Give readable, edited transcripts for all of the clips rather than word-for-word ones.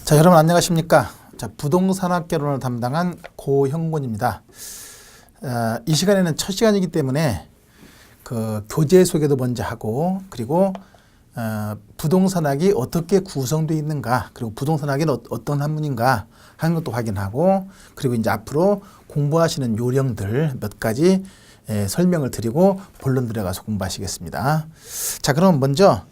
자, 여러분 안녕하십니까? 자, 부동산학개론을 담당한 고형곤입니다. 이 시간에는 첫 시간이기 때문에 그 교재 소개도 먼저 하고, 그리고 부동산학이 어떻게 구성되어 있는가, 그리고 부동산학이 어떤 학문인가 하는 것도 확인하고, 그리고 이제 앞으로 공부하시는 요령들 몇 가지 설명을 드리고 본론 들어가서 공부하시겠습니다. 자, 그럼 먼저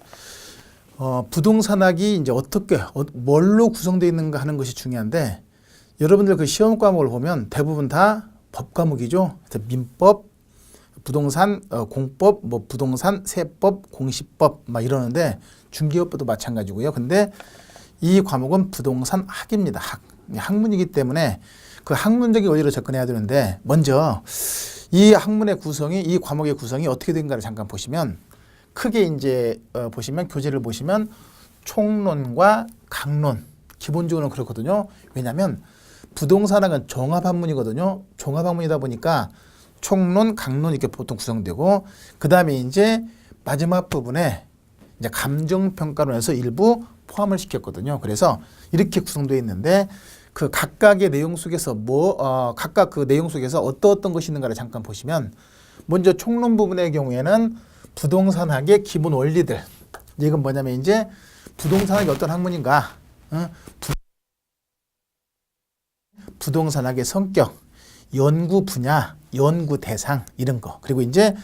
부동산학이 이제 어떻게 뭘로 구성되어 있는가 하는 것이 중요한데, 여러분들 그 시험 과목을 보면 대부분 다 법 과목이죠. 민법, 부동산 공법, 뭐 부동산 세법, 공시법 막 이러는데, 중개업도 마찬가지고요. 근데 이 과목은 부동산 학입니다. 학문이기 때문에 그 학문적인 원리로 접근해야 되는데, 먼저 이 학문의 구성이, 이 과목의 구성이 어떻게 된가를 잠깐 보시면, 크게 이제 보시면 교재를 보시면 총론과 강론, 기본적으로는 그렇거든요. 왜냐하면 부동산학은 종합학문이거든요. 종합학문이다 보니까 총론, 강론 이렇게 보통 구성되고, 그 다음에 이제 마지막 부분에 이제 감정평가론에서 일부 포함을 시켰거든요. 그래서 이렇게 구성되어 있는데, 그 각각의 내용 속에서 각각 그 내용 속에서 어떤 것이 있는가를 잠깐 보시면, 먼저 총론 부분의 경우에는 부동산학의 기본 원리들. 이건 뭐냐면 이제 부동산학이 어떤 학문인가, 부동산학의 성격, 연구 분야, 연구 대상 이런 거. 그리고 이제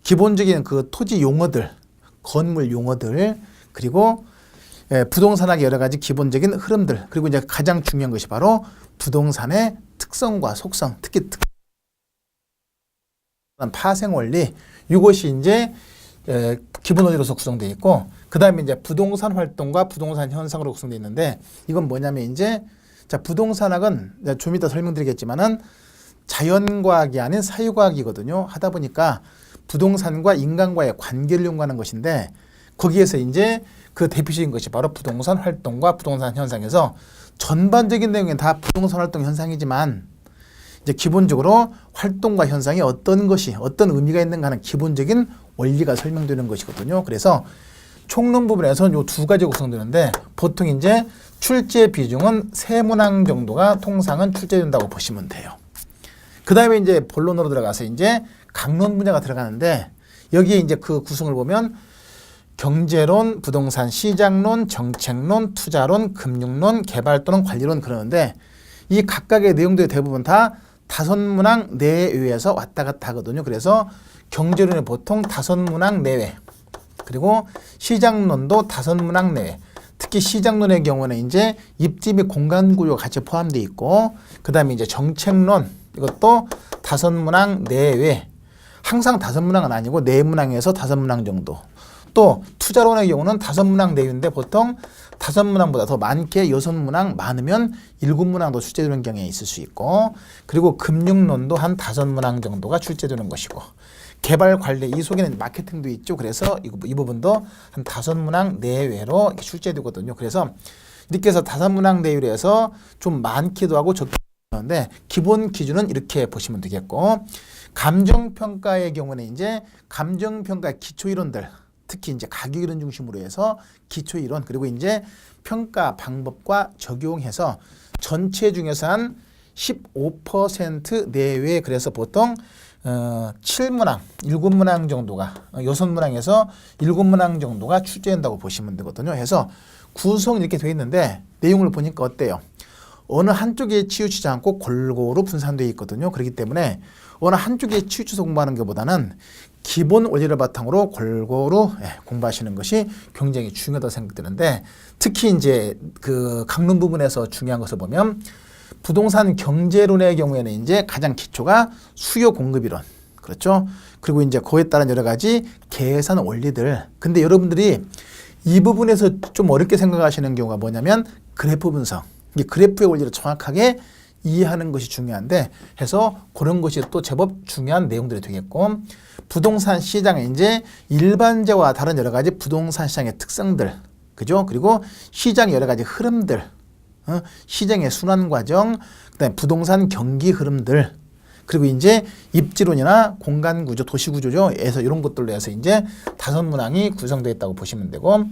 기본적인 그 토지 용어들, 건물 용어들, 그리고 부동산학의 여러 가지 기본적인 흐름들. 그리고 이제 가장 중요한 것이 바로 부동산의 특성과 속성, 특히 파생 원리. 이것이 이제 기본 원리로서 구성되어 있고, 그 다음에 이제 부동산 활동과 부동산 현상으로 구성되어 있는데, 이건 뭐냐면 이제 자, 부동산학은 좀 이따 설명드리겠지만은 자연과학이 아닌 사유과학이거든요. 하다 보니까 부동산과 인간과의 관계를 연구하는 것인데, 거기에서 이제 그 대표적인 것이 바로 부동산 활동과 부동산 현상에서, 전반적인 내용은 다 부동산 활동 현상이지만 이제 기본적으로 활동과 현상이 어떤 것이 어떤 의미가 있는가 하는 기본적인 원리가 설명되는 것이거든요. 그래서 총론 부분에서는 이 두 가지 구성되는데, 보통 이제 출제 비중은 3문항 정도가 통상은 출제된다고 보시면 돼요. 그 다음에 이제 본론으로 들어가서 이제 강론 분야가 들어가는데, 여기에 이제 그 구성을 보면 경제론, 부동산 시장론, 정책론, 투자론, 금융론, 개발 또는 관리론 그러는데, 이 각각의 내용들이 대부분 다 5문항 내외에서 왔다 갔다 하거든요. 그래서 경제론은 보통 5문항 내외, 그리고 시장론도 5문항 내외. 특히 시장론의 경우는 이제 입지 및 공간 구조가 같이 포함되어 있고, 그 다음에 이제 정책론, 이것도 5문항 내외. 항상 5문항은 아니고 4문항에서 5문항 정도. 또 투자론의 경우는 5문항 내외인데, 보통 5문항보다 더 많게 6문항, 많으면 7문항도 출제되는 경향이 있을 수 있고, 그리고 금융론도 한 5문항 정도가 출제되는 것이고, 개발 관리, 이 속에는 마케팅도 있죠. 그래서 이 부분도 한 5문항 내외로 출제되거든요. 그래서 이렇게 해서 5문항 내외로 해서 좀 많기도 하고 적기도 하는데, 기본 기준은 이렇게 보시면 되겠고, 감정평가의 경우는 이제 감정평가 기초이론들, 특히 이제 가격이론 중심으로 해서 기초이론, 그리고 이제 평가 방법과 적용해서 전체 중에서 한 15% 내외, 그래서 보통 7문항, 7문항 정도가, 6문항에서 7문항 정도가 출제된다고 보시면 되거든요. 해서 구성이 이렇게 되어 있는데, 내용을 보니까 어때요? 어느 한쪽에 치우치지 않고 골고루 분산되어 있거든요. 그렇기 때문에 어느 한쪽에 치우쳐서 공부하는 것보다는 기본 원리를 바탕으로 골고루 공부하시는 것이 굉장히 중요하다고 생각되는데, 특히 이제 그 강론 부분에서 중요한 것을 보면, 부동산 경제론의 경우에는 이제 가장 기초가 수요 공급이론, 그렇죠? 그리고 이제 그에 따른 여러 가지 계산 원리들. 근데 여러분들이 이 부분에서 좀 어렵게 생각하시는 경우가 뭐냐면 그래프 분석. 이 그래프의 원리를 정확하게 이해하는 것이 중요한데, 해서 그런 것이 또 제법 중요한 내용들이 되겠고, 부동산 시장에 이제 일반재와 다른 여러 가지 부동산 시장의 특성들, 그죠? 그리고 시장의 여러 가지 흐름들, 시장의 순환 과정, 그다음에 부동산 경기 흐름들, 그리고 이제 입지론이나 공간 구조, 도시 구조죠. 에서 이런 것들로 해서 이제 5문항이 구성되어 있다고 보시면 되고,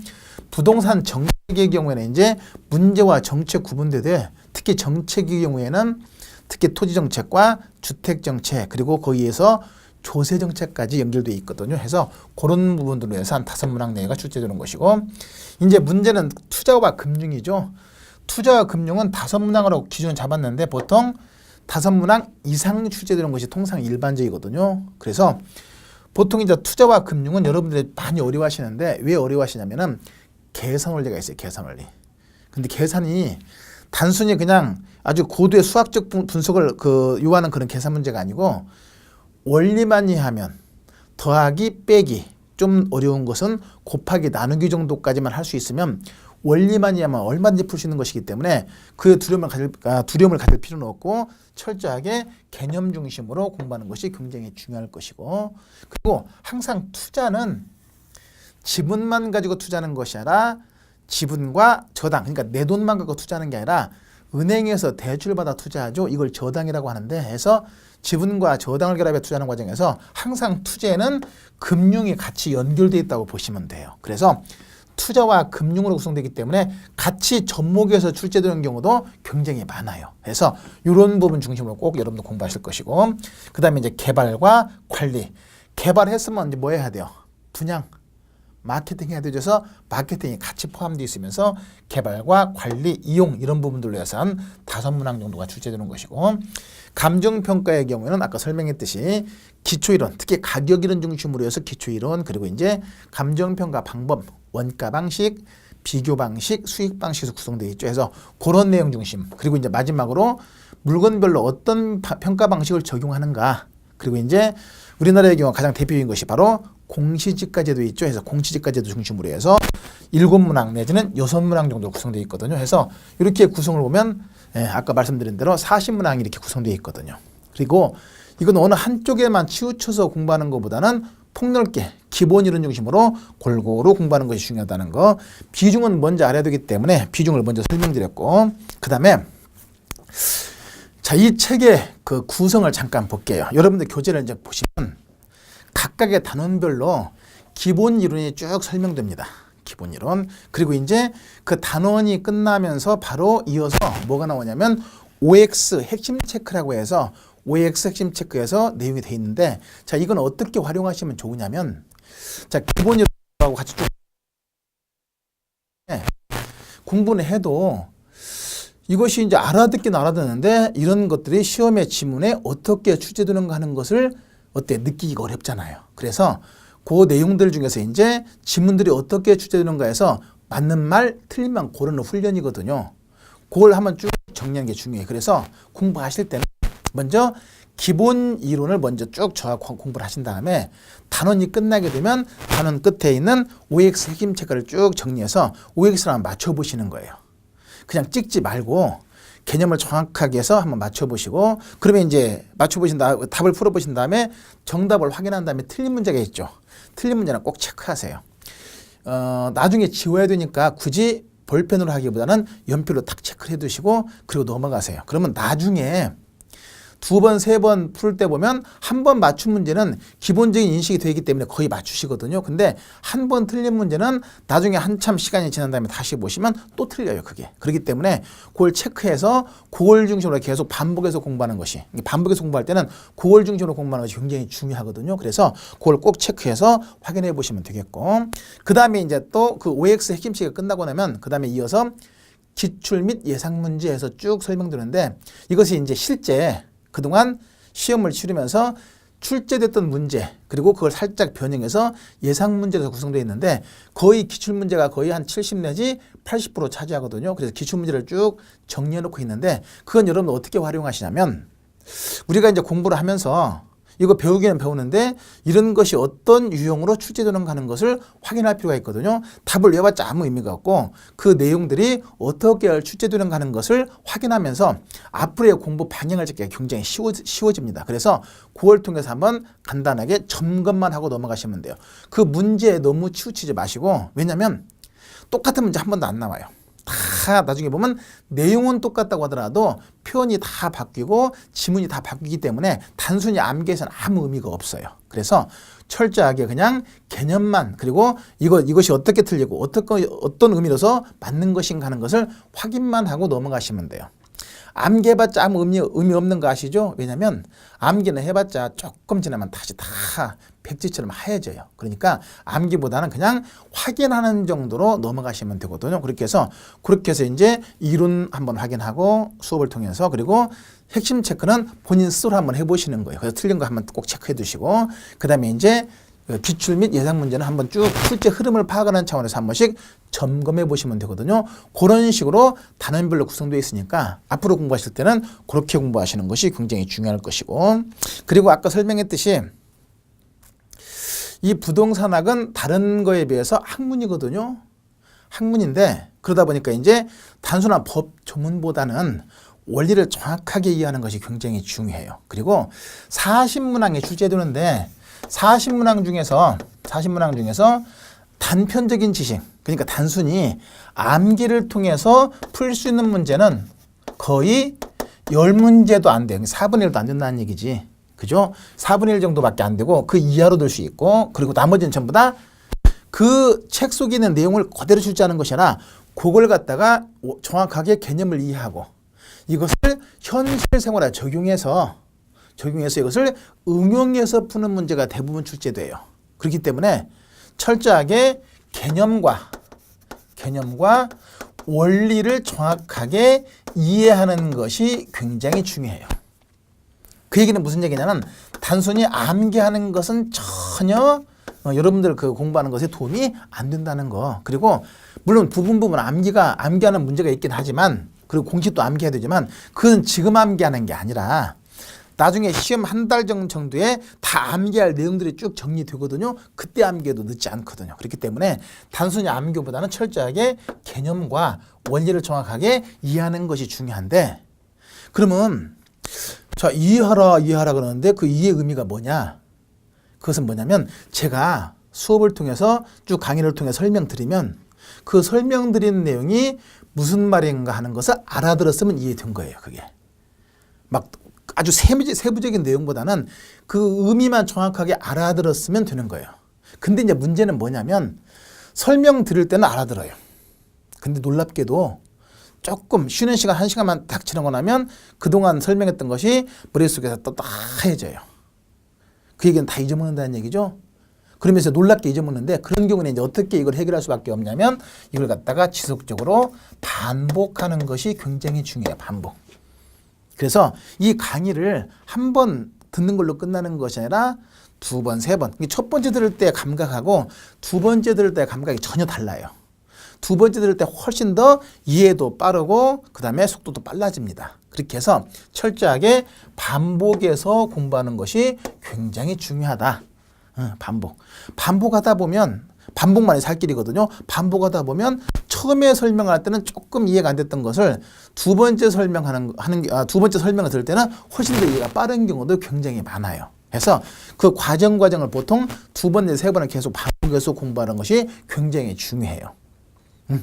부동산 정책의 경우에는 이제 문제와 정책 구분되되, 특히 정책의 경우에는 특히 토지 정책과 주택 정책, 그리고 거기에서 조세 정책까지 연결되어 있거든요. 해서 그런 부분들로 해서 한 5문항 내외가 출제되는 것이고, 이제 문제는 투자와 금융이죠. 투자와 금융은 5문항으로 기준을 잡았는데 보통 5문항 이상 출제되는 것이 통상 일반적이거든요. 그래서 보통 이제 투자와 금융은 여러분들이 많이 어려워하시는데, 왜 어려워하시냐면은 계산 원리가 있어요. 계산 원리. 근데 계산이 단순히 그냥 아주 고도의 수학적 분석을 요하는 그런 계산 문제가 아니고, 원리만 이해하면 더하기 빼기, 좀 어려운 것은 곱하기 나누기 정도까지만 할 수 있으면 원리만 이해하면 얼마든지 풀 수 있는 것이기 때문에 그 두려움을 가질 필요는 없고, 철저하게 개념 중심으로 공부하는 것이 굉장히 중요할 것이고, 그리고 항상 투자는 지분만 가지고 투자하는 것이 아니라 지분과 저당, 그러니까 내 돈만 갖고 투자하는 게 아니라 은행에서 대출을 받아 투자하죠. 이걸 저당이라고 하는데, 해서 지분과 저당을 결합해 투자하는 과정에서 항상 투자에는 금융이 같이 연결되어 있다고 보시면 돼요. 그래서 투자와 금융으로 구성되기 때문에 같이 접목해서 출제되는 경우도 굉장히 많아요. 그래서 이런 부분 중심으로 꼭 여러분들 공부하실 것이고, 그 다음에 이제 개발과 관리. 개발했으면 이제 뭐 해야 돼요? 분양, 마케팅 해야 되죠. 마케팅이 같이 포함되어 있으면서 개발과 관리, 이용 이런 부분들로 해서 한 5문항 정도가 출제되는 것이고, 감정평가의 경우에는 아까 설명했듯이 기초이론, 특히 가격이론 중심으로 해서 기초이론, 그리고 이제 감정평가 방법, 원가 방식, 비교 방식, 수익 방식에서 구성되어 있죠. 그래서 그런 내용 중심, 그리고 이제 마지막으로 물건별로 어떤 평가 방식을 적용하는가, 그리고 이제 우리나라의 경우 가장 대표적인 것이 바로 공시지가제도 있죠. 해서 공시지가제도 중심으로 해서 7문항 내지는 6문항 정도 구성되어 있거든요. 해서 이렇게 구성을 보면 아까 말씀드린 대로 40문항이 이렇게 구성되어 있거든요. 그리고 이건 어느 한쪽에만 치우쳐서 공부하는 것보다는 폭넓게 기본 이론 중심으로 골고루 공부하는 것이 중요하다는 거. 비중은 먼저 알아야 되기 때문에 비중을 먼저 설명드렸고, 그 다음에 자, 이 책의 그 구성을 잠깐 볼게요. 여러분들 교재를 이제 보시면 각각의 단원별로 기본 이론이 쭉 설명됩니다. 기본 이론. 그리고 이제 그 단원이 끝나면서 바로 이어서 뭐가 나오냐면 OX 핵심 체크라고 해서 OX 핵심 체크에서 내용이 돼 있는데, 자, 이건 어떻게 활용하시면 좋으냐면, 자, 기본 이론하고 같이 쭉 공부는 해도 이것이 이제 알아듣긴 알아듣는데 이런 것들이 시험의 지문에 어떻게 출제되는가 하는 것을 느끼기가 어렵잖아요. 그래서 그 내용들 중에서 이제 지문들이 어떻게 출제되는가 해서 맞는 말, 틀린 말 고르는 훈련이거든요. 그걸 한번 쭉 정리하는 게 중요해요. 그래서 공부하실 때는 먼저 기본 이론을 먼저 쭉 공부를 하신 다음에 단원이 끝나게 되면 단원 끝에 있는 OX 핵심 체크를 쭉 정리해서 OX를 한번 맞춰보시는 거예요. 그냥 찍지 말고 개념을 정확하게 해서 한번 맞춰보시고, 그러면 이제 맞춰보신 다음에 답을 풀어보신 다음에 정답을 확인한 다음에 틀린 문제가 있죠. 틀린 문제는 꼭 체크하세요. 나중에 지워야 되니까 굳이 볼펜으로 하기보다는 연필로 탁 체크를 해두시고 그리고 넘어가세요. 그러면 나중에 2번, 3번 풀 때 보면 한 번 맞춘 문제는 기본적인 인식이 되기 때문에 거의 맞추시거든요. 근데 한 번 틀린 문제는 나중에 한참 시간이 지난 다음에 다시 보시면 또 틀려요, 그게. 그렇기 때문에 그걸 체크해서 그걸 중심으로 계속 반복해서 공부하는 것이, 반복해서 공부할 때는 그걸 중심으로 공부하는 것이 굉장히 중요하거든요. 그래서 그걸 꼭 체크해서 확인해 보시면 되겠고, 그 다음에 이제 또 그 OX 핵심치가 끝나고 나면 그 다음에 이어서 기출 및 예상 문제에서 쭉 설명드리는데, 이것이 이제 실제 그동안 시험을 치르면서 출제됐던 문제, 그리고 그걸 살짝 변형해서 예상 문제에서 구성되어 있는데 거의 기출문제가 거의 한 70 내지 80% 차지하거든요. 그래서 기출문제를 쭉 정리해 놓고 있는데, 그건 여러분 어떻게 활용하시냐면, 우리가 이제 공부를 하면서 이거 배우기는 배우는데 이런 것이 어떤 유형으로 출제되는가 하는 것을 확인할 필요가 있거든요. 답을 외워봤자 아무 의미가 없고 그 내용들이 어떻게 출제되는가 하는 것을 확인하면서 앞으로의 공부 방향을 잡기가 굉장히 쉬워집니다. 그래서 그걸 통해서 한번 간단하게 점검만 하고 넘어가시면 돼요. 그 문제에 너무 치우치지 마시고, 왜냐하면 똑같은 문제 한 번도 안 나와요. 다 다 나중에 보면 내용은 똑같다고 하더라도 표현이 다 바뀌고 지문이 다 바뀌기 때문에 단순히 암기해서는 아무 의미가 없어요. 그래서 철저하게 그냥 개념만, 그리고 이것이 어떻게 틀리고 어떤 의미로서 맞는 것인가 하는 것을 확인만 하고 넘어가시면 돼요. 암기해봤자 아무 의미 없는 거 아시죠? 왜냐하면 암기는 해봤자 조금 지나면 다시 다 백지처럼 하얘져요. 그러니까 암기보다는 그냥 확인하는 정도로 넘어가시면 되거든요. 그렇게 해서 이제 이론 한번 확인하고 수업을 통해서, 그리고 핵심 체크는 본인 스스로 한번 해보시는 거예요. 그래서 틀린 거 한번 꼭 체크해 두시고, 그 다음에 이제 기출 및 예상 문제는 한번 쭉 실제 흐름을 파악하는 차원에서 한 번씩 점검해 보시면 되거든요. 그런 식으로 단원별로 구성되어 있으니까 앞으로 공부하실 때는 그렇게 공부하시는 것이 굉장히 중요할 것이고, 그리고 아까 설명했듯이 이 부동산학은 다른 거에 비해서 학문이거든요. 학문인데, 그러다 보니까 이제 단순한 법 조문보다는 원리를 정확하게 이해하는 것이 굉장히 중요해요. 그리고 40문항에 출제되는데 40문항 중에서 단편적인 지식, 그러니까 단순히 암기를 통해서 풀 수 있는 문제는 거의 10문제도 안 돼요. 4분의 1도 안 된다는 얘기지. 그죠? 4분의 1 정도밖에 안 되고 그 이하로 될 수 있고, 그리고 나머지는 전부 다 그 책 속에 있는 내용을 그대로 출제하는 것이 아니라 그걸 갖다가 정확하게 개념을 이해하고 이것을 현실 생활에 적용해서 이것을 응용해서 푸는 문제가 대부분 출제돼요. 그렇기 때문에 철저하게 개념과 원리를 정확하게 이해하는 것이 굉장히 중요해요. 그 얘기는 무슨 얘기냐면 단순히 암기하는 것은 전혀 여러분들 그 공부하는 것에 도움이 안 된다는 거. 그리고 물론 부분 암기하는 문제가 있긴 하지만, 그리고 공식도 암기해야 되지만 그건 지금 암기하는 게 아니라 나중에 시험 한 달 정도에 다 암기할 내용들이 쭉 정리되거든요. 그때 암기해도 늦지 않거든요. 그렇기 때문에 단순히 암기보다는 철저하게 개념과 원리를 정확하게 이해하는 것이 중요한데, 그러면 자, 이해하라 그러는데 그 이해의 의미가 뭐냐? 그것은 뭐냐면 제가 수업을 통해서 쭉 강의를 통해 설명드리면 그 설명드린 내용이 무슨 말인가 하는 것을 알아들었으면 이해된 거예요. 그게 막 아주 세부적인 내용보다는 그 의미만 정확하게 알아들었으면 되는 거예요. 근데 이제 문제는 뭐냐면 설명 드릴 때는 알아들어요. 근데 놀랍게도 조금 쉬는 시간 1시간만 딱 지나고 나면 그동안 설명했던 것이 머릿속에서 또 하얘져요. 그 얘기는 다 잊어먹는다는 얘기죠. 그러면서 놀랍게 잊어먹는데, 그런 경우는 이제 어떻게 이걸 해결할 수밖에 없냐면 이걸 갖다가 지속적으로 반복하는 것이 굉장히 중요해요. 반복. 그래서 이 강의를 한 번 듣는 걸로 끝나는 것이 아니라 2번, 3번. 첫 번째 들을 때 감각하고 두 번째 들을 때 감각이 전혀 달라요. 두 번째 들을 때 훨씬 더 이해도 빠르고 그 다음에 속도도 빨라집니다. 그렇게 해서 철저하게 반복해서 공부하는 것이 굉장히 중요하다. 반복하다 보면 반복만이 살 길이거든요. 반복하다 보면 처음에 설명할 때는 조금 이해가 안 됐던 것을 두 번째 설명을 들을 때는 훨씬 더 이해가 빠른 경우도 굉장히 많아요. 그래서 그 과정을 보통 2번, 3번을 계속 반복해서 공부하는 것이 굉장히 중요해요.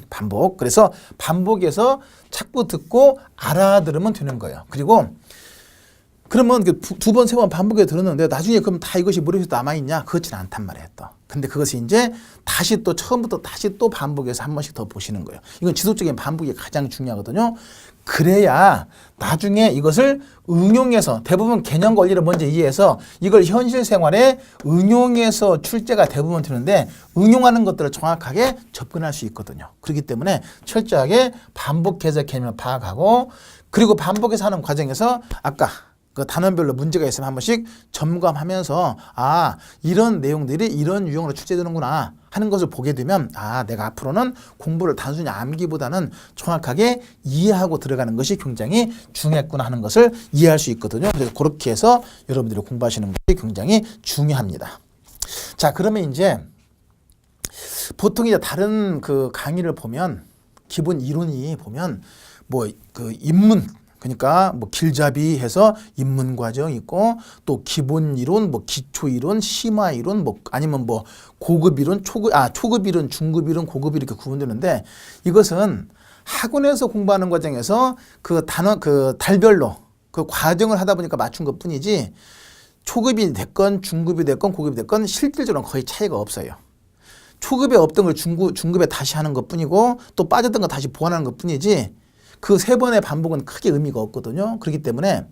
반복. 그래서 반복해서 자꾸 듣고 알아들으면 되는 거예요. 그리고 그러면 2번, 3번 반복해 들었는데 나중에 그럼 다 이것이 머릿속에 남아있냐? 그렇지는 않단 말이에요. 또. 근데 그것이 이제 다시 또 처음부터 다시 또 반복해서 한 번씩 더 보시는 거예요. 이건 지속적인 반복이 가장 중요하거든요. 그래야 나중에 이것을 응용해서 대부분 개념 원리를 먼저 이해해서 이걸 현실 생활에 응용해서 출제가 대부분 되는데 응용하는 것들을 정확하게 접근할 수 있거든요. 그렇기 때문에 철저하게 반복해서 개념을 파악하고, 그리고 반복해서 하는 과정에서 아까 그 단원별로 문제가 있으면 한 번씩 점검하면서 이런 내용들이 이런 유형으로 출제되는구나 하는 것을 보게 되면 내가 앞으로는 공부를 단순히 암기보다는 정확하게 이해하고 들어가는 것이 굉장히 중요했구나 하는 것을 이해할 수 있거든요. 그래서 그렇게 해서 여러분들이 공부하시는 것이 굉장히 중요합니다. 자, 그러면 이제 보통 이제 다른 그 강의를 보면 기본 이론이 보면 뭐 그 입문, 그러니까 뭐 길잡이 해서 입문 과정 있고, 또 기본 이론, 뭐 기초 이론, 심화 이론, 뭐 아니면 뭐 고급 이론, 초급 이론, 중급 이론, 고급 이론 이렇게 구분되는데, 이것은 학원에서 공부하는 과정에서 그 단원 그 달별로 그 과정을 하다 보니까 맞춘 것뿐이지 초급이 됐건 중급이 됐건 고급이 됐건 실질적으로는 거의 차이가 없어요. 초급에 없던 걸 중급에 다시 하는 것뿐이고 또 빠졌던 거 다시 보완하는 것뿐이지 그 세 번의 반복은 크게 의미가 없거든요. 그렇기 때문에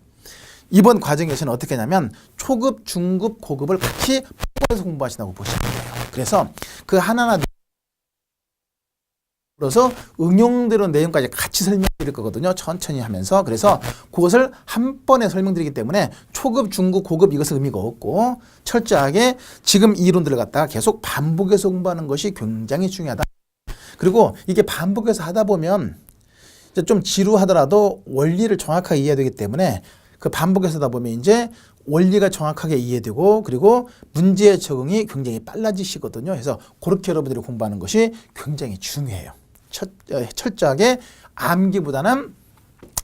이번 과정에서는 어떻게 하냐면 초급, 중급, 고급을 같이 포함해서 공부하신다고 보시면 돼요. 그래서 그 하나하나 그래서 응용되는 내용까지 같이 설명드릴 거거든요. 천천히 하면서. 그래서 그것을 한 번에 설명드리기 때문에 초급, 중급, 고급 이것은 의미가 없고 철저하게 지금 이 이론들을 갖다가 계속 반복해서 공부하는 것이 굉장히 중요하다. 그리고 이게 반복해서 하다 보면 이제 좀 지루하더라도 원리를 정확하게 이해해야 되기 때문에 그 반복해서 하다 보면 이제 원리가 정확하게 이해되고 그리고 문제의 적응이 굉장히 빨라지시거든요. 그래서 그렇게 여러분들이 공부하는 것이 굉장히 중요해요. 철저하게 암기보다는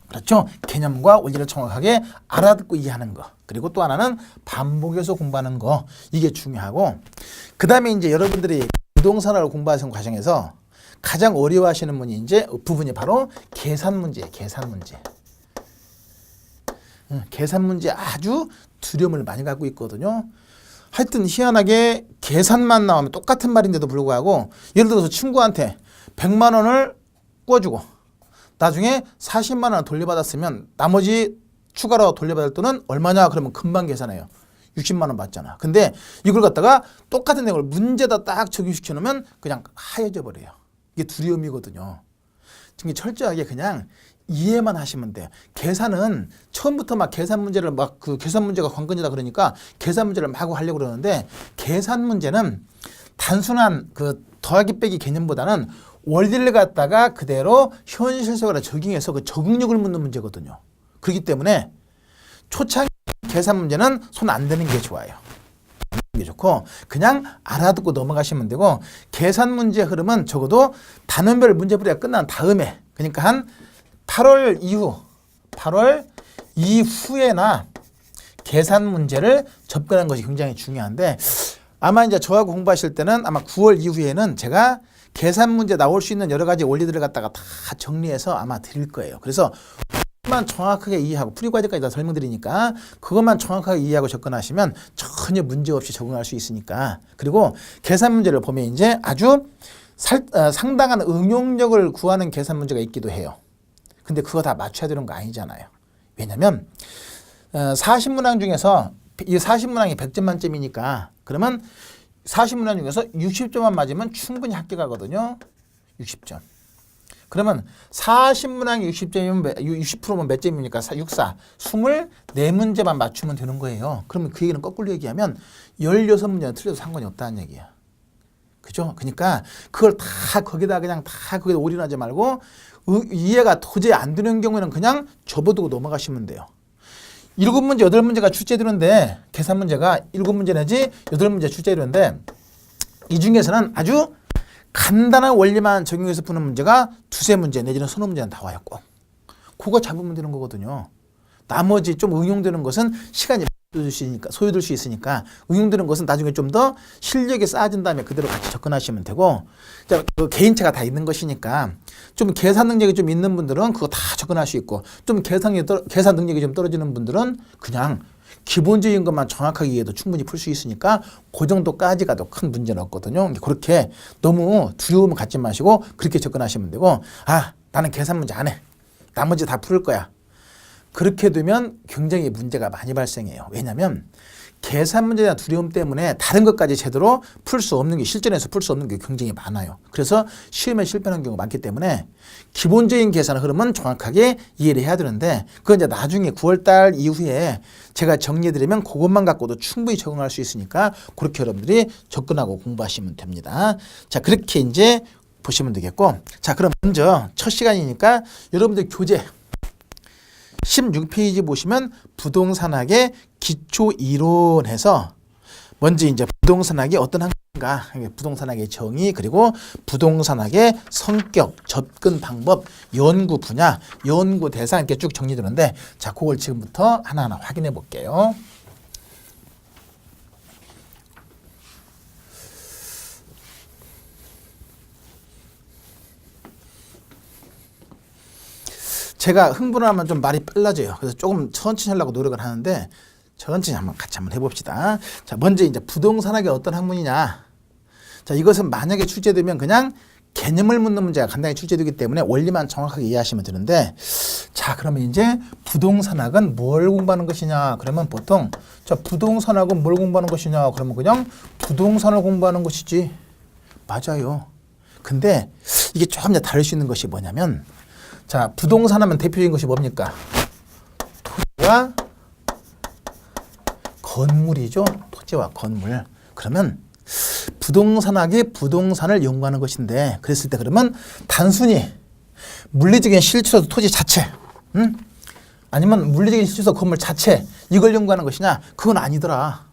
그렇죠. 개념과 원리를 정확하게 알아듣고 이해하는 거. 그리고 또 하나는 반복해서 공부하는 거. 이게 중요하고 그 다음에 이제 여러분들이 부동산을 공부하는 과정에서 가장 어려워하시는 분이 이제 부분이 바로 계산 문제예요. 계산 문제. 계산 문제 아주 두려움을 많이 갖고 있거든요. 하여튼 희한하게 계산만 나오면 똑같은 말인데도 불구하고 예를 들어서 친구한테 100만 원을 꿔주고 나중에 40만 원 돌려받았으면 나머지 추가로 돌려받을 돈은 얼마냐 그러면 금방 계산해요. 60만 원 받잖아. 근데 이걸 갖다가 똑같은 내용을 문제다 딱 적용시켜 놓으면 그냥 하얘져 버려요. 이게 두려움이거든요. 지금 철저하게 그냥 이해만 하시면 돼요. 계산은 처음부터 막 계산 문제를 막 그 계산 문제가 관건이다 그러니까 계산 문제를 막 하려고 그러는데 계산 문제는 단순한 그 더하기 빼기 개념보다는 원리를 갖다가 그대로 현실 속으로 적용해서 그 적응력을 묻는 문제거든요. 그렇기 때문에 초창기 계산 문제는 손 안 대는 게 좋아요. 게 좋고 그냥 알아듣고 넘어가시면 되고 계산 문제 흐름은 적어도 단원별 문제풀이가 끝난 다음에 그러니까 한 8월 이후에나 계산 문제를 접근하는 것이 굉장히 중요한데 아마 이제 저하고 공부하실 때는 아마 9월 이후에는 제가 계산 문제 나올 수 있는 여러 가지 원리들을 갖다가 다 정리해서 아마 드릴 거예요. 그래서 그것만 정확하게 이해하고 풀이과제까지 다 설명드리니까 그것만 정확하게 이해하고 접근하시면 전혀 문제 없이 적응할 수 있으니까. 그리고 계산 문제를 보면 이제 아주 상당한 응용력을 구하는 계산 문제가 있기도 해요. 근데 그거 다 맞춰야 되는 거 아니잖아요. 왜냐면 40문항 중에서 이 40문항이 100점 만점이니까 그러면 40문항 중에서 60점만 맞으면 충분히 합격하거든요. 60점. 그러면 40문항이 60점이면 60%면 몇 점입니까? 64. 24문제만 맞추면 되는 거예요. 그러면 그 얘기는 거꾸로 얘기하면 16문제는 틀려도 상관이 없다는 얘기야. 그죠? 그러니까 그걸 다 거기다 그냥 다 거기다 올인하지 말고 이해가 도저히 안 되는 경우에는 그냥 접어두고 넘어가시면 돼요. 7문제, 8문제가 출제되는데 계산 문제가 7문제 내지 8문제 출제되는데 이 중에서는 아주 간단한 원리만 적용해서 푸는 문제가 2-3문제 내지는 3문제는 나와요. 꼭. 그거 잡으면 되는 거거든요. 나머지 좀 응용되는 것은 시간이 소요될 수 있으니까 응용되는 것은 나중에 좀 더 실력이 쌓아진 다음에 그대로 같이 접근하시면 되고 그 개인차가 다 있는 것이니까 좀 계산 능력이 좀 있는 분들은 그거 다 접근할 수 있고 좀 계산 능력이 좀 떨어지는 분들은 그냥 기본적인 것만 정확하게 이해해도 충분히 풀 수 있으니까 그 정도까지 가도 큰 문제는 없거든요. 그렇게 너무 두려움을 갖지 마시고 그렇게 접근하시면 되고 나는 계산 문제 안 해. 나머지 다 풀을 거야. 그렇게 되면 굉장히 문제가 많이 발생해요. 왜냐하면 계산 문제에 대한 두려움 때문에 다른 것까지 제대로 풀 수 없는 게 실전에서 풀 수 없는 게 굉장히 많아요. 그래서 시험에 실패하는 경우가 많기 때문에 기본적인 계산 흐름은 정확하게 이해를 해야 되는데 그건 이제 나중에 9월달 이후에 제가 정리해드리면 그것만 갖고도 충분히 적응할 수 있으니까 그렇게 여러분들이 접근하고 공부하시면 됩니다. 자, 그렇게 이제 보시면 되겠고 자, 그럼 먼저 첫 시간이니까 여러분들 교재 16페이지 보시면 부동산학의 기초 이론에서 먼저 이제 부동산학이 어떤 학문인가, 부동산학의 정의, 그리고 부동산학의 성격, 접근 방법, 연구 분야, 연구 대상 이렇게 쭉 정리되는데 자, 그걸 지금부터 하나하나 확인해 볼게요. 제가 흥분하면 좀 말이 빨라져요. 그래서 조금 천천히 하려고 노력을 하는데 천천히 같이 한번 해봅시다. 자, 먼저 이제 부동산학이 어떤 학문이냐. 자, 이것은 만약에 출제되면 그냥 개념을 묻는 문제가 간단히 출제되기 때문에 원리만 정확하게 이해하시면 되는데, 자, 그러면 이제 부동산학은 뭘 공부하는 것이냐. 그러면 보통 자, 부동산학은 뭘 공부하는 것이냐. 그러면 그냥 부동산을 공부하는 것이지. 맞아요. 근데 이게 조금 더 다를 수 있는 것이 뭐냐면, 자, 부동산 하면 대표적인 것이 뭡니까? 토지와 건물이죠. 토지와 건물. 그러면 부동산학이 부동산을 연구하는 것인데, 그랬을 때 그러면 단순히 물리적인 실체로서 토지 자체, 아니면 물리적인 실체로서 건물 자체, 이걸 연구하는 것이냐? 그건 아니더라.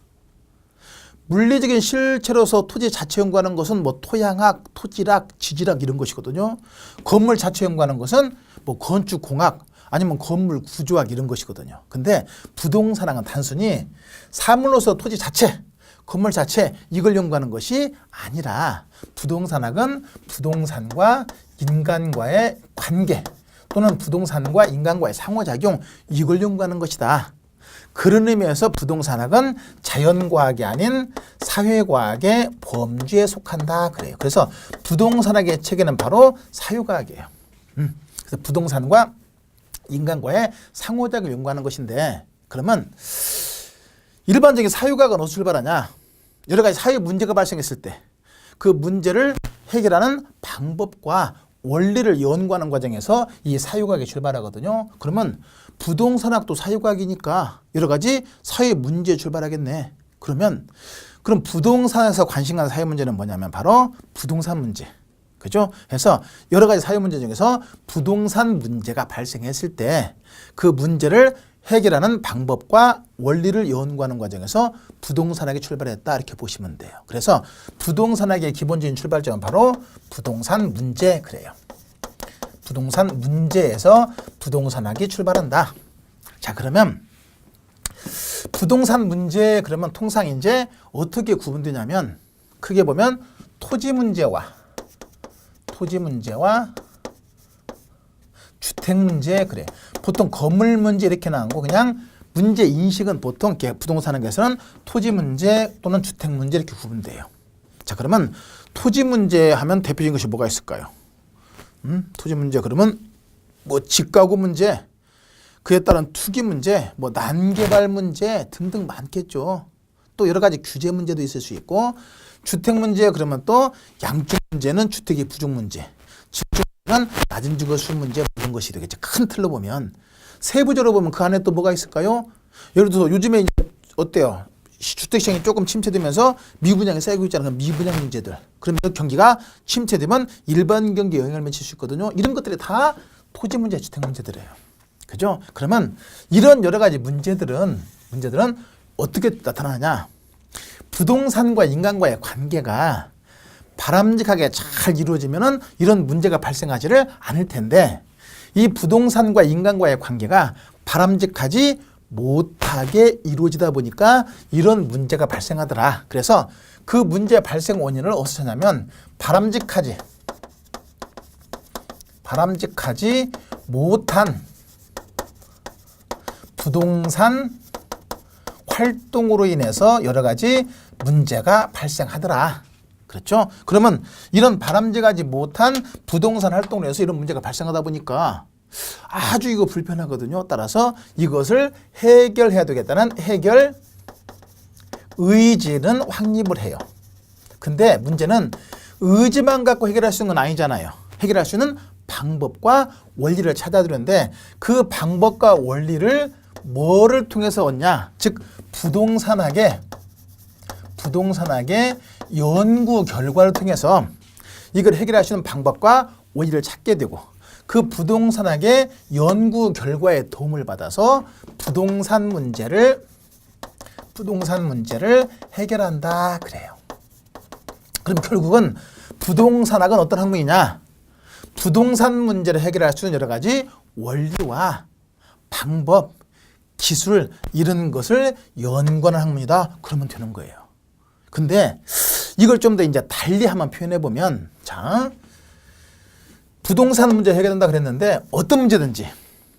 물리적인 실체로서 토지 자체 연구하는 것은 뭐 토양학, 토지학, 지질학 이런 것이거든요. 건물 자체 연구하는 것은 뭐 건축공학, 아니면 건물 구조학 이런 것이거든요. 근데 부동산학은 단순히 사물로서 토지 자체, 건물 자체 이걸 연구하는 것이 아니라, 부동산학은 부동산과 인간과의 관계 또는 부동산과 인간과의 상호작용, 이걸 연구하는 것이다. 그런 의미에서 부동산학은 자연과학이 아닌 사회과학의 범주에 속한다 그래요. 그래서 부동산학의 체계는 바로 사유과학이에요. 그래서 부동산과 인간과의 상호작용을 연구하는 것인데, 그러면 일반적인 사유과학은 어디서 출발하냐? 여러 가지 사유 문제가 발생했을 때 그 문제를 해결하는 방법과 원리를 연구하는 과정에서 이 사유과학이 출발하거든요. 그러면 부동산학도 사유과학이니까 여러 가지 사유 문제에 출발하겠네. 그럼 부동산에서 관심 가는 사유 문제는 뭐냐면 바로 부동산 문제. 그죠? 그래서 여러 가지 사유 문제 중에서 부동산 문제가 발생했을 때 그 문제를 해결하는 방법과 원리를 연구하는 과정에서 부동산학이 출발했다 이렇게 보시면 돼요. 그래서 부동산학의 기본적인 출발점은 바로 부동산 문제 그래요. 부동산 문제에서 부동산학이 출발한다. 자, 그러면 부동산 문제 그러면 통상 이제 어떻게 구분되냐면, 크게 보면 토지 문제와 주택 문제 그래. 보통 건물 문제 이렇게 나오고, 그냥 문제 인식은 보통 부동산학에서는 토지 문제 또는 주택 문제 이렇게 구분돼요. 자, 그러면 토지 문제 하면 대표적인 것이 뭐가 있을까요? 토지 문제 그러면 뭐 집가구 문제, 그에 따른 투기 문제, 뭐 난개발 문제 등등 많겠죠. 또 여러 가지 규제 문제도 있을 수 있고, 주택 문제 그러면 또 양쪽 문제는 주택의 부족 문제, 집중은 낮은 주거수 문제, 이런 것이 되겠죠. 큰 틀로 보면. 세부적으로 보면 그 안에 또 뭐가 있을까요? 예를 들어서 요즘에 이제 어때요? 주택시장이 조금 침체되면서 미분양이 쌓이고 있잖아요. 미분양 문제들. 그러면 경기가 침체되면 일반 경기에 영향을 미칠 수 있거든요. 이런 것들이 다 토지 문제, 주택 문제들이에요. 그죠? 그러면 이런 여러 가지 문제들은 어떻게 나타나냐? 부동산과 인간과의 관계가 바람직하게 잘 이루어지면은 이런 문제가 발생하지를 않을 텐데, 이 부동산과 인간과의 관계가 바람직하지 못하게 이루어지다 보니까 이런 문제가 발생하더라. 그래서 그 문제 발생 원인을 어디서 찾냐면, 바람직하지 못한 부동산 활동으로 인해서 여러 가지 문제가 발생하더라. 그렇죠? 그러면 이런 바람직하지 못한 부동산 활동으로 해서 이런 문제가 발생하다 보니까 아주 이거 불편하거든요. 따라서 이것을 해결해야 되겠다는 해결 의지는 확립을 해요. 근데 문제는 의지만 갖고 해결할 수 있는 건 아니잖아요. 해결할 수 있는 방법과 원리를 찾아야 되는데, 그 방법과 원리를 뭐를 통해서 얻냐? 즉 부동산학의 연구 결과를 통해서 이걸 해결할 수 있는 방법과 원리를 찾게 되고, 그 부동산학의 연구 결과에 도움을 받아서 부동산 문제를 해결한다 그래요. 그럼 결국은 부동산학은 어떤 학문이냐? 부동산 문제를 해결할 수 있는 여러 가지 원리와 방법, 기술 이런 것을 연구하는 학문이다. 그러면 되는 거예요. 근데 이걸 좀 더 이제 달리 한번 표현해 보면, 자, 부동산 문제 해결된다 그랬는데 어떤 문제든지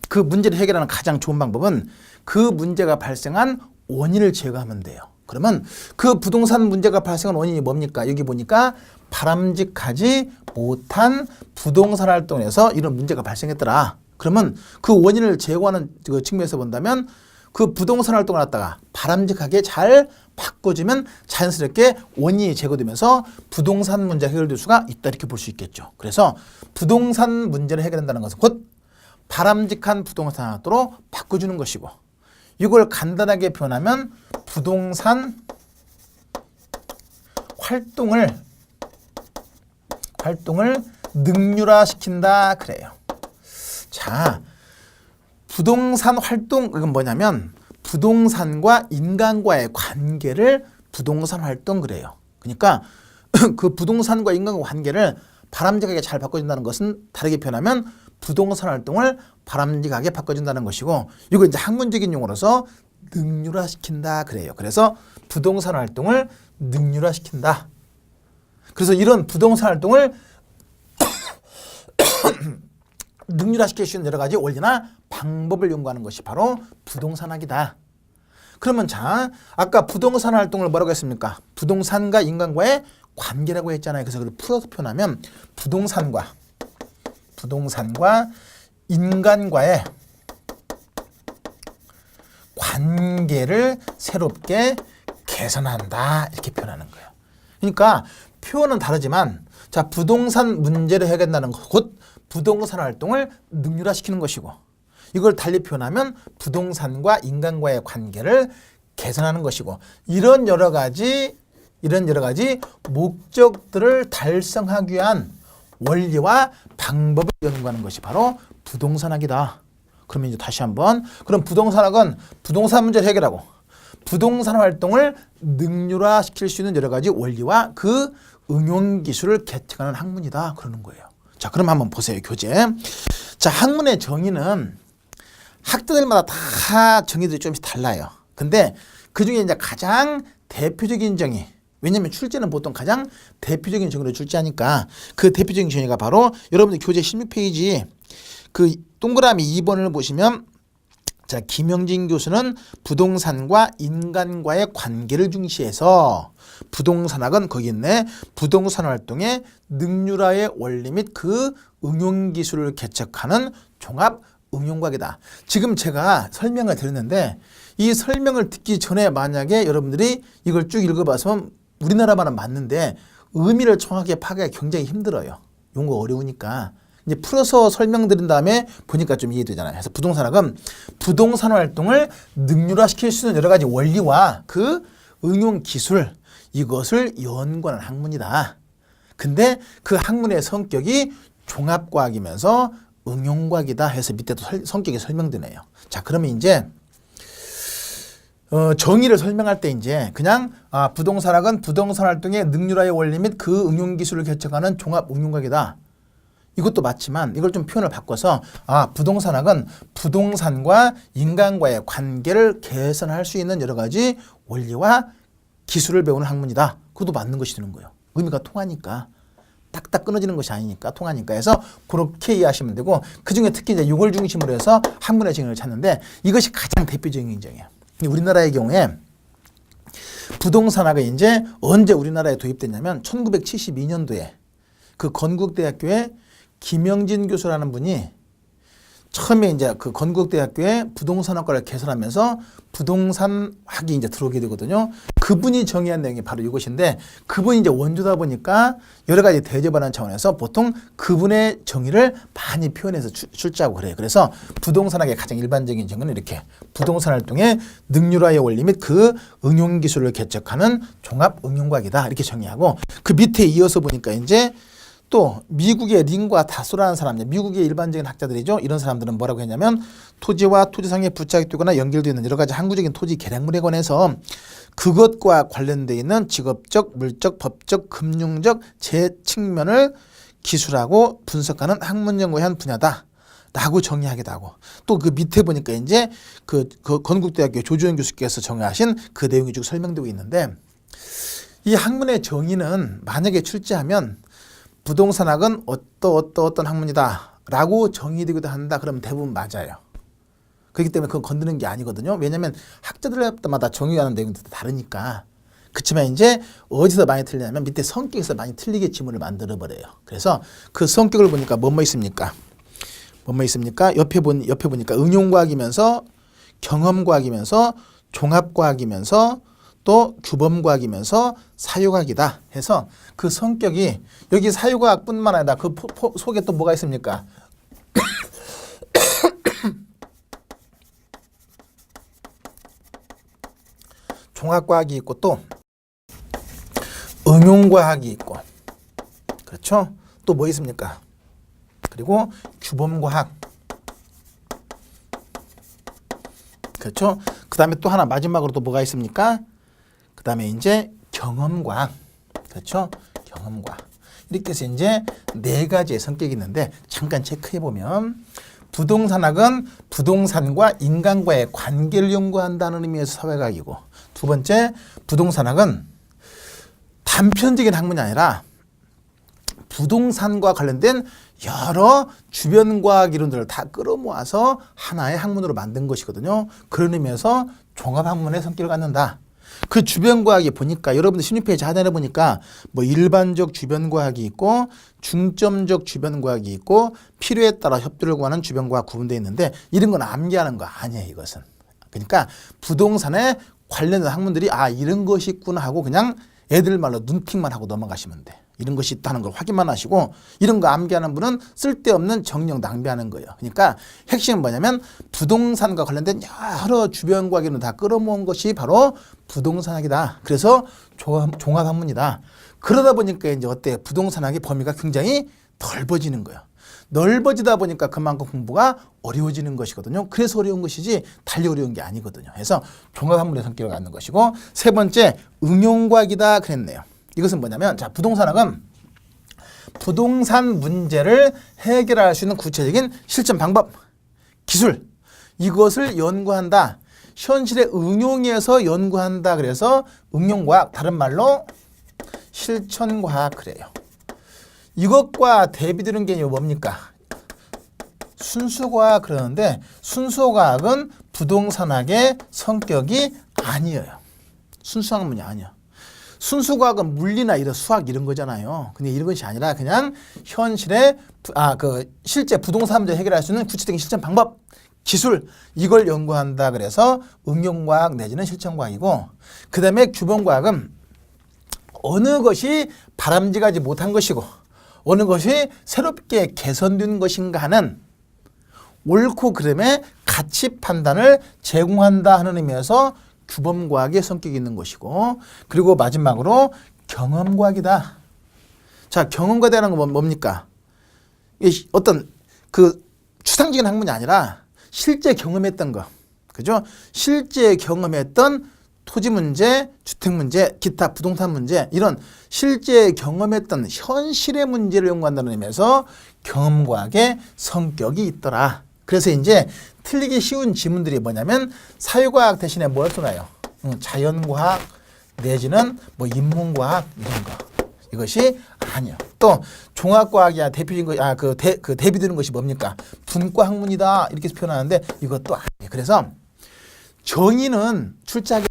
그 문제를 해결하는 가장 좋은 방법은 그 문제가 발생한 원인을 제거하면 돼요. 그러면 그 부동산 문제가 발생한 원인이 뭡니까? 여기 보니까 바람직하지 못한 부동산 활동에서 이런 문제가 발생했더라. 그러면 그 원인을 제거하는 그 측면에서 본다면 그 부동산 활동을 갖다가 바람직하게 잘 바꿔주면 자연스럽게 원인이 제거되면서 부동산 문제가 해결될 수가 있다 이렇게 볼 수 있겠죠. 그래서 부동산 문제를 해결한다는 것은 곧 바람직한 부동산 활동으로 바꿔주는 것이고 이걸 간단하게 표현하면 부동산 활동을 능률화시킨다 그래요. 자, 부동산 활동 이건 뭐냐면 부동산과 인간과의 관계를 부동산 활동 그래요. 그러니까 그 부동산과 인간과 관계를 바람직하게 잘 바꿔준다는 것은 다르게 표현하면 부동산 활동을 바람직하게 바꿔준다는 것이고 이거 이제 학문적인 용어로서 능률화시킨다 그래요. 그래서 부동산 활동을 능률화시킨다. 그래서 이런 부동산 활동을 능률화시킬 수 있는 여러 가지 원리나 방법을 연구하는 것이 바로 부동산학이다. 그러면 자, 아까 부동산 활동을 뭐라고 했습니까? 부동산과 인간과의 관계라고 했잖아요. 그래서 그걸 풀어서 표현하면 부동산과 인간과의 관계를 새롭게 개선한다 이렇게 표현하는 거예요. 그러니까 표현은 다르지만 자, 부동산 문제를 해결한다는 것, 곧 부동산 활동을 능률화시키는 것이고 이걸 달리 표현하면 부동산과 인간과의 관계를 개선하는 것이고 이런 여러 가지 목적들을 달성하기 위한 원리와 방법을 연구하는 것이 바로 부동산학이다. 그러면 이제 다시 한번 그럼 부동산학은 부동산 문제를 해결하고 부동산 활동을 능률화시킬 수 있는 여러 가지 원리와 그 응용 기술을 개척하는 학문이다 그러는 거예요. 자, 그럼 한번 보세요. 교재. 자, 학문의 정의는 학자들마다 다 정의들이 조금씩 달라요. 근데 그중에 이제 가장 대표적인 정의, 왜냐하면 출제는 보통 가장 대표적인 정의로 출제하니까 그 대표적인 정의가 바로 여러분들 교재 16페이지 그 동그라미 2번을 보시면 자, 김영진 교수는 부동산과 인간과의 관계를 중시해서 부동산학은 거기 있네. 부동산 활동의 능률화의 원리 및 그 응용 기술을 개척하는 종합 응용과학이다. 지금 제가 설명을 드렸는데 이 설명을 듣기 전에 만약에 여러분들이 이걸 쭉 읽어봐서 우리나라만은 맞는데 의미를 정확하게 파악하기가 굉장히 힘들어요. 용어 어려우니까. 이제 풀어서 설명드린 다음에 보니까 좀 이해되잖아요. 그래서 부동산학은 부동산 활동을 능률화시킬 수 있는 여러 가지 원리와 그 응용 기술 이것을 연구하는 학문이다. 근데 그 학문의 성격이 종합과학이면서 응용과학이다 해서 밑에도 성격이 설명되네요. 자, 그러면 이제 정의를 설명할 때 이제 그냥 부동산학은 부동산 활동의 능률화의 원리 및 그 응용 기술을 개척하는 종합 응용과학이다. 이것도 맞지만 이걸 좀 표현을 바꿔서 부동산학은 부동산과 인간과의 관계를 개선할 수 있는 여러 가지 원리와 기술을 배우는 학문이다. 그것도 맞는 것이 되는 거예요. 의미가 통하니까. 딱딱 끊어지는 것이 아니니까 통하니까 해서 그렇게 이해하시면 되고 그중에 특히 이제 이걸 중심으로 해서 학문의 정의를 찾는데 이것이 가장 대표적인 정의예요. 우리나라의 경우에 부동산학이 이제 언제 우리나라에 도입됐냐면 1972년도에 그 건국대학교에 김영진 교수라는 분이 처음에 이제 그 건국대학교에 부동산학과를 개설하면서 부동산학이 이제 들어오게 되거든요. 그분이 정의한 내용이 바로 이것인데 그분이 이제 원조다 보니까 여러 가지 대접하는 차원에서 보통 그분의 정의를 많이 표현해서 출제하고 그래요. 그래서 부동산학의 가장 일반적인 정의는 이렇게 부동산 활동의 능률화의 원리 및 그 응용 기술을 개척하는 종합 응용과학이다 이렇게 정의하고 그 밑에 이어서 보니까 이제 또 미국의 링과 다소라는 사람, 미국의 일반적인 학자들이죠. 이런 사람들은 뭐라고 했냐면 토지와 토지상에 부착되거나 연결되어 있는 여러 가지 항구적인 토지 계량물에 관해서 그것과 관련되어 있는 직업적, 물적, 법적, 금융적 제 측면을 기술하고 분석하는 학문 연구의 한 분야다. 라고 정의하기도 하고 또 그 밑에 보니까 이제 그 건국대학교 조주현 교수께서 정의하신 그 내용이 쭉 설명되고 있는데 이 학문의 정의는 만약에 출제하면 부동산학은 어떤 학문이다 라고 정의되기도 한다. 그러면 대부분 맞아요. 그렇기 때문에 그건 건드는 게 아니거든요. 왜냐하면 학자들마다 정의하는 내용이 다르니까. 그렇지만 이제 어디서 많이 틀리냐면 밑에 성격에서 많이 틀리게 지문을 만들어 버려요. 그래서 그 성격을 보니까 뭐뭐 있습니까? 뭐뭐 있습니까? 옆에 보니까 응용과학이면서 경험과학이면서 종합과학이면서 또 규범과학이면서 사유과학이다 해서 그 성격이 여기 사유과학뿐만 아니라 그 속에 또 뭐가 있습니까? 종합과학이 있고 또 응용과학이 있고 그렇죠? 또 뭐 있습니까? 그리고 규범과학 그렇죠? 그 다음에 또 하나 마지막으로 또 뭐가 있습니까? 그 다음에 이제 경험과학 그렇죠? 경험과학 이렇게 해서 이제 4가지의 성격이 있는데 잠깐 체크해 보면 부동산학은 부동산과 인간과의 관계를 연구한다는 의미에서 사회과학이고 두 번째 부동산학은 단편적인 학문이 아니라 부동산과 관련된 여러 주변과학 이론들을 다 끌어모아서 하나의 학문으로 만든 것이거든요. 그런 의미에서 종합학문의 성격을 갖는다. 그 주변과학이 보니까 여러분들 16페이지 하단에 보니까 뭐 일반적 주변과학이 있고 중점적 주변과학이 있고 필요에 따라 협조를 구하는 주변과학 구분되어 있는데 이런 건 암기하는 거 아니에요. 이것은. 그러니까 부동산에 관련된 학문들이 아 이런 것이 있구나 하고 그냥 애들 말로 눈팅만 하고 넘어가시면 돼. 이런 것이 있다는 걸 확인만 하시고 이런 거 암기하는 분은 쓸데없는 정력 낭비하는 거예요. 그러니까 핵심은 뭐냐면 부동산과 관련된 여러 주변과학을 다 끌어모은 것이 바로 부동산학이다. 그래서 종합학문이다. 그러다 보니까 이제 어때? 부동산학의 범위가 굉장히 넓어지는 거예요. 넓어지다 보니까 그만큼 공부가 어려워지는 것이거든요. 그래서 어려운 것이지 달리 어려운 게 아니거든요. 그래서 종합학문의 성격을 갖는 것이고 세 번째 응용과학이다 그랬네요. 이것은 뭐냐면 자 부동산학은 부동산 문제를 해결할 수 있는 구체적인 실천 방법, 기술 이것을 연구한다. 현실에 응용해서 연구한다. 그래서 응용과학 다른 말로 실천과학 그래요. 이것과 대비되는 게 뭡니까? 순수과학 그러는데 순수과학은 부동산학의 성격이 아니에요. 순수학문이 아니야. 순수과학은 물리나 이런 수학 이런 거잖아요. 근데 이런 것이 아니라 그냥 현실에 실제 부동산 문제 해결할 수 있는 구체적인 실천 방법, 기술 이걸 연구한다. 그래서 응용과학 내지는 실천과학이고 그다음에 규범과학은 어느 것이 바람직하지 못한 것이고 어느 것이 새롭게 개선된 것인가 하는 옳고 그름의 가치 판단을 제공한다 하는 의미에서 규범과학의 성격이 있는 것이고 그리고 마지막으로 경험과학이다. 자, 경험과학이라는 건 뭡니까? 어떤 그 추상적인 학문이 아니라 실제 경험했던 거. 그죠? 실제 경험했던 토지 문제, 주택 문제, 기타 부동산 문제 이런 실제 경험했던 현실의 문제를 연구한다는 의미에서 경험과학의 성격이 있더라. 그래서 이제 틀리기 쉬운 지문들이 뭐냐면 사회과학 대신에 뭘 써놔요? 자연과학 내지는 뭐 인문과학 이런 거. 이것이 아니야. 또 종합과학이야 대표적인 거, 그 대비되는 것이 뭡니까? 분과학문이다 이렇게 표현하는데 이것도 아니에요. 그래서 정의는 출제하기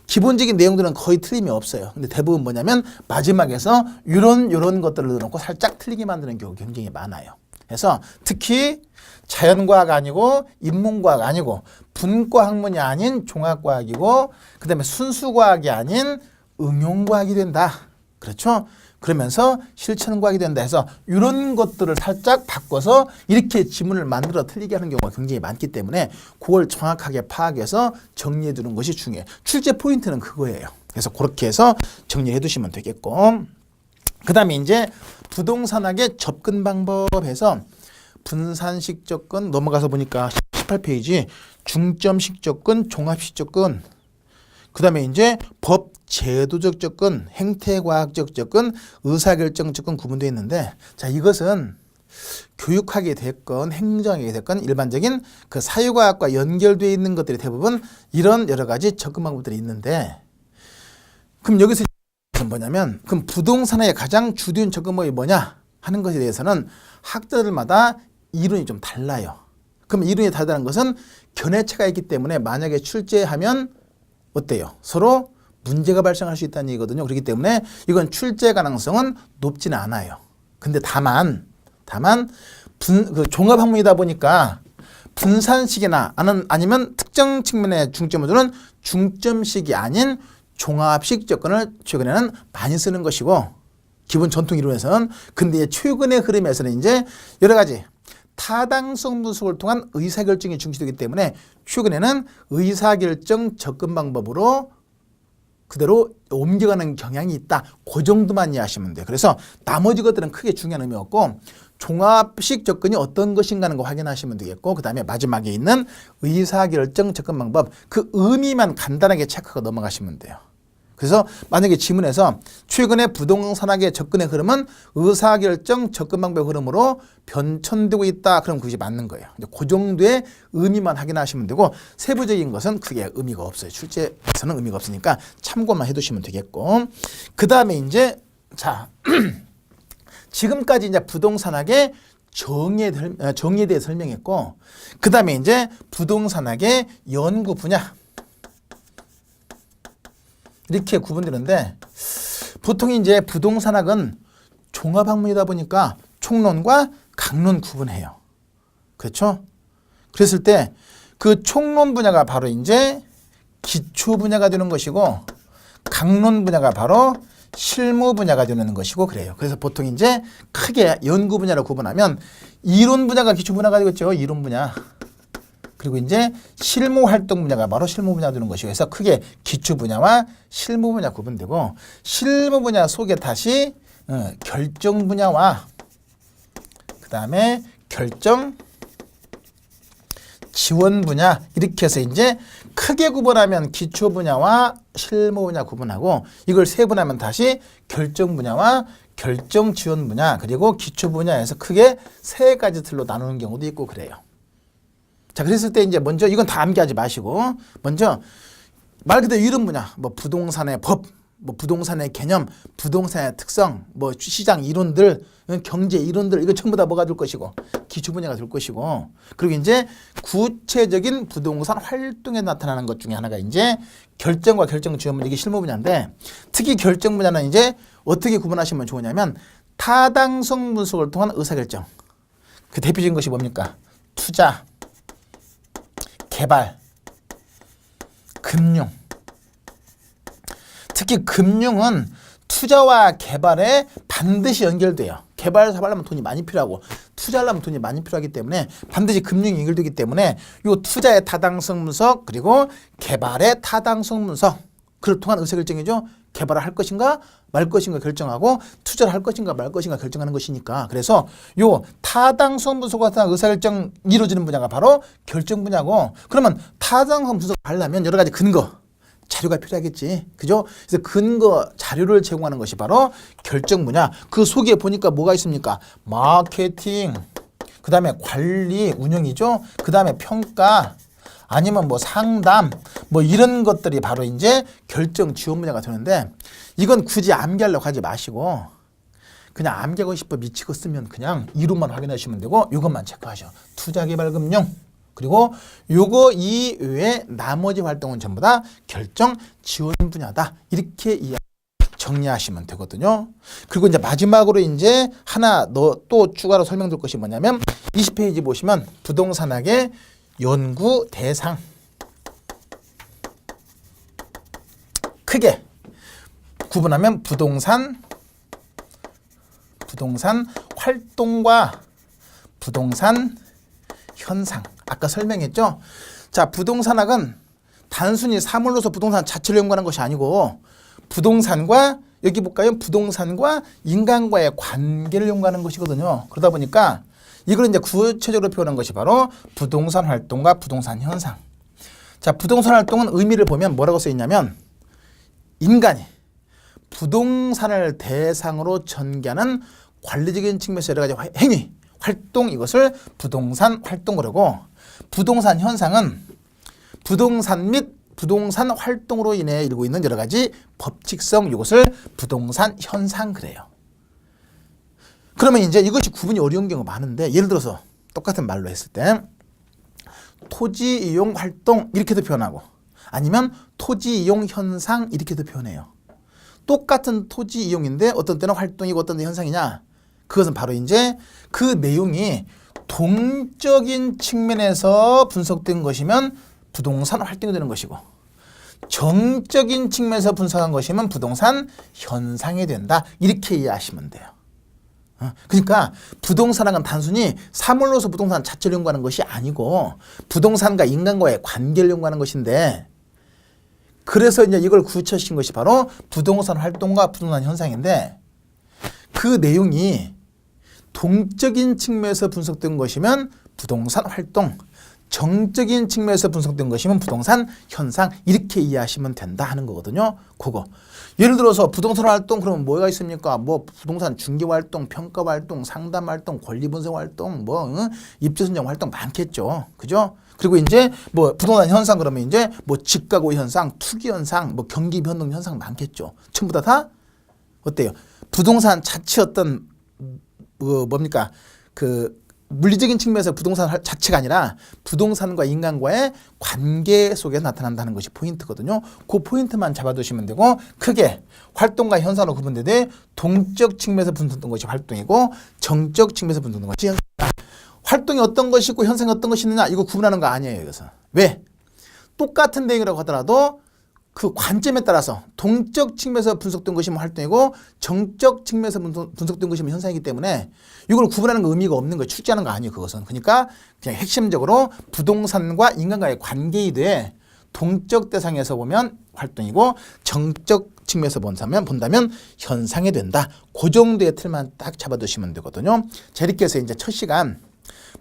기본적인 내용들은 거의 틀림이 없어요. 근데 대부분 뭐냐면 마지막에서 이런 것들을 넣어놓고 살짝 틀리게 만드는 경우가 굉장히 많아요. 그래서 특히 자연과학 아니고 인문과학 아니고 분과학문이 아닌 종합과학이고 그다음에 순수과학이 아닌 응용과학이 된다. 그렇죠? 그러면서 실천과학이 된다 해서 이런 것들을 살짝 바꿔서 이렇게 지문을 만들어 틀리게 하는 경우가 굉장히 많기 때문에 그걸 정확하게 파악해서 정리해 두는 것이 중요해요. 출제 포인트는 그거예요. 그래서 그렇게 해서 정리해 두시면 되겠고 그 다음에 이제 부동산학의 접근 방법에서 분산식 접근 넘어가서 보니까 18페이지 중점식 접근, 종합식 접근 그 다음에 이제 법 제도적 접근, 행태과학적 접근, 의사결정 접근 구분되어 있는데 자 이것은 교육학이 됐건 행정학이 됐건 일반적인 그 사회과학과 연결되어 있는 것들이 대부분 이런 여러 가지 접근 방법들이 있는데 그럼 여기서 뭐냐면 그럼 부동산의 가장 주된 접근법이 뭐냐 하는 것에 대해서는 학자들마다 이론이 좀 달라요. 그럼 이론이 다르다는 것은 견해차가 있기 때문에 만약에 출제하면 어때요? 서로 문제가 발생할 수 있다는 얘기거든요. 그렇기 때문에 이건 출제 가능성은 높지는 않아요. 근데 다만 그 종합학문이다 보니까 분산식이나 아니면 특정 측면의 중점을 두는 중점식이 아닌 종합식 접근을 최근에는 많이 쓰는 것이고 기본 전통 이론에서는. 근데 최근의 흐름에서는 이제 여러 가지 타당성 분석을 통한 의사결정이 중시되기 때문에 최근에는 의사결정 접근 방법으로 그대로 옮겨가는 경향이 있다. 그 정도만 이해하시면 돼요. 그래서 나머지 것들은 크게 중요한 의미 없고 종합식 접근이 어떤 것인가 하는 거 확인하시면 되겠고 그 다음에 마지막에 있는 의사결정 접근 방법 그 의미만 간단하게 체크하고 넘어가시면 돼요. 그래서 만약에 지문에서 최근에 부동산학의 접근의 흐름은 의사결정 접근 방법의 흐름으로 변천되고 있다. 그럼 그것이 맞는 거예요. 그 정도의 의미만 확인하시면 되고 세부적인 것은 크게 의미가 없어요. 출제에서는 의미가 없으니까 참고만 해두시면 되겠고 그 다음에 이제 자 지금까지 이제 부동산학의 정의에 대해 설명했고 그 다음에 이제 부동산학의 연구 분야 이렇게 구분되는데 보통 이제 부동산학은 종합학문이다 보니까 총론과 강론 구분해요. 그렇죠? 그랬을 때 그 총론 분야가 바로 이제 기초 분야가 되는 것이고 강론 분야가 바로 실무 분야가 되는 것이고 그래요. 그래서 보통 이제 크게 연구 분야로 구분하면 이론 분야가 기초 분야가 되겠죠. 이론 분야. 그리고 이제 실무 활동 분야가 바로 실무 분야가 되는 것이고 그래서 크게 기초 분야와 실무 분야 구분되고 실무 분야 속에 다시 결정 분야와 그 다음에 결정 지원 분야 이렇게 해서 이제 크게 구분하면 기초 분야와 실무 분야 구분하고 이걸 세분하면 다시 결정 분야와 결정 지원 분야 그리고 기초 분야에서 크게 세 가지 틀로 나누는 경우도 있고 그래요. 자, 그랬을 때 이제 먼저 이건 다 암기하지 마시고 먼저 말 그대로 이런 분야 뭐 부동산의 법, 뭐 부동산의 개념, 부동산의 특성, 뭐 시장 이론들, 경제 이론들 이거 전부 다 뭐가 될 것이고 기초 분야가 될 것이고 그리고 이제 구체적인 부동산 활동에 나타나는 것 중에 하나가 이제 결정과 결정 지원 분야 이게 실무 분야인데 특히 결정 분야는 이제 어떻게 구분하시면 좋으냐면 타당성 분석을 통한 의사결정 그 대표적인 것이 뭡니까? 투자 개발, 금융. 특히 금융은 투자와 개발에 반드시 연결돼요. 개발을 하려면 돈이 많이 필요하고 투자하려면 돈이 많이 필요하기 때문에 반드시 금융이 연결되기 때문에 이 투자의 타당성 분석 그리고 개발의 타당성 분석 그를 통한 의사결정이죠. 개발을 할 것인가 말 것인가 결정하고 투자를 할 것인가 말 것인가 결정하는 것이니까 그래서 요 타당성 분석과 같은 의사결정 이루어지는 분야가 바로 결정 분야고 그러면 타당성 분석을 하려면 여러 가지 근거 자료가 필요하겠지. 그죠? 그래서 근거 자료를 제공하는 것이 바로 결정 분야. 그 속에 보니까 뭐가 있습니까? 마케팅, 그 다음에 관리, 운영이죠. 그 다음에 평가, 아니면 뭐 상담, 뭐 이런 것들이 바로 이제 결정 지원 분야가 되는데 이건 굳이 암기하려고 하지 마시고 그냥 암기하고 싶어 미치고 쓰면 그냥 이론만 확인하시면 되고 이것만 체크하셔. 투자개발금융. 그리고 요거 이외에 나머지 활동은 전부 다 결정 지원 분야다. 이렇게 정리하시면 되거든요. 그리고 이제 마지막으로 이제 하나 또 추가로 설명드릴 것이 뭐냐면 20페이지 보시면 부동산학의 연구 대상 크게 구분하면 부동산 활동과 부동산 현상 아까 설명했죠. 자, 부동산학은 단순히 사물로서 부동산 자체를 연구하는 것이 아니고 부동산과 여기 볼까요? 부동산과 인간과의 관계를 연구하는 것이거든요. 그러다 보니까 이걸 이제 구체적으로 표현한 것이 바로 부동산 활동과 부동산 현상. 자, 부동산 활동은 의미를 보면 뭐라고 써 있냐면 인간이 부동산을 대상으로 전개하는 관리적인 측면에서 여러 가지 행위, 활동 이것을 부동산 활동 그러고 부동산 현상은 부동산 및 부동산 활동으로 인해 일고 있는 여러 가지 법칙성 이것을 부동산 현상 그래요. 그러면 이제 이것이 구분이 어려운 경우가 많은데 예를 들어서 똑같은 말로 했을 때 토지 이용 활동 이렇게도 표현하고 아니면 토지 이용 현상 이렇게도 표현해요. 똑같은 토지 이용인데 어떤 때는 활동이고 어떤 때는 현상이냐? 그것은 바로 이제 그 내용이 동적인 측면에서 분석된 것이면 부동산 활동이 되는 것이고 정적인 측면에서 분석한 것이면 부동산 현상이 된다. 이렇게 이해하시면 돼요. 그러니까 부동산은 단순히 사물로서 부동산 자체를 연구하는 것이 아니고 부동산과 인간과의 관계를 연구하는 것인데 그래서 이제 이걸 구체화시킨 것이 바로 부동산 활동과 부동산 현상인데 그 내용이 동적인 측면에서 분석된 것이면 부동산 활동, 정적인 측면에서 분석된 것이면 부동산 현상 이렇게 이해하시면 된다 하는 거거든요. 그거. 예를 들어서 부동산 활동 그러면 뭐가 있습니까? 뭐 부동산 중개 활동, 평가 활동, 상담 활동, 권리 분석 활동, 입지 선정 활동 많겠죠. 그죠? 그리고 이제 뭐 부동산 현상 그러면 이제 뭐 집가고 현상, 투기 현상, 뭐 경기 변동 현상 많겠죠. 전부 다 어때요? 부동산 자체 어떤 뭡니까? 그 물리적인 측면에서 부동산 자체가 아니라 부동산과 인간과의 관계 속에 나타난다는 것이 포인트거든요. 그 포인트만 잡아두시면 되고 크게 활동과 현상으로 구분되되 동적 측면에서 분석된 것이 활동이고 정적 측면에서 분석된 것이 현상이다. 활동이 어떤 것이고 현상이 어떤 것이 있느냐 이거 구분하는 거 아니에요. 이것은. 왜? 똑같은 내용이라고 하더라도 그 관점에 따라서 동적 측면에서 분석된 것이면 활동이고 정적 측면에서 분석된 것이면 현상이기 때문에 이걸 구분하는 거 의미가 없는 거예요. 출제하는 거 아니에요. 그것은. 그러니까 그냥 핵심적으로 부동산과 인간과의 관계에 대해 동적 대상에서 보면 활동이고 정적 측면에서 본다면 현상이 된다. 그 정도의 틀만 딱 잡아두시면 되거든요. 자, 이렇게 해서 이제 첫 시간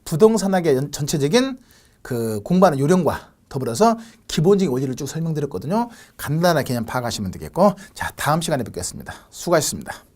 부동산학의 전체적인 그 공부하는 요령과 더불어서 기본적인 원리를 쭉 설명드렸거든요. 간단하게 그냥 파악하시면 되겠고 자 다음 시간에 뵙겠습니다. 수고하셨습니다.